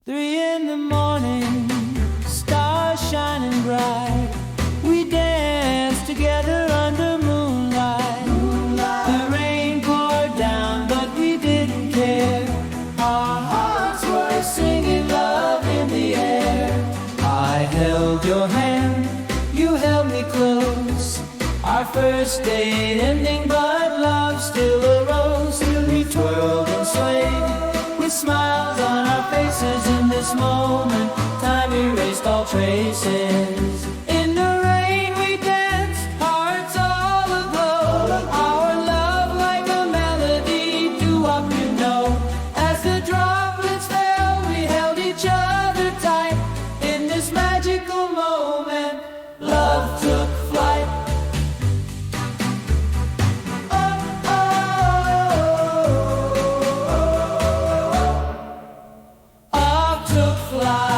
3 in the morning, stars shining bright. We danced together under moonlight. The rain poured down, but we didn't care. Our hearts were singing love in the air. I held your hand, you held me close. Our first date ending, but love still arose. We twirled and swayed, with smiles on our faces. In this moment, time erased all traces. In the rain we danced, hearts all aglow. Our love like a melody, doo-wop, you know. As the droplets fell, we held each other tight. In this magical moment, love took flight. Fly.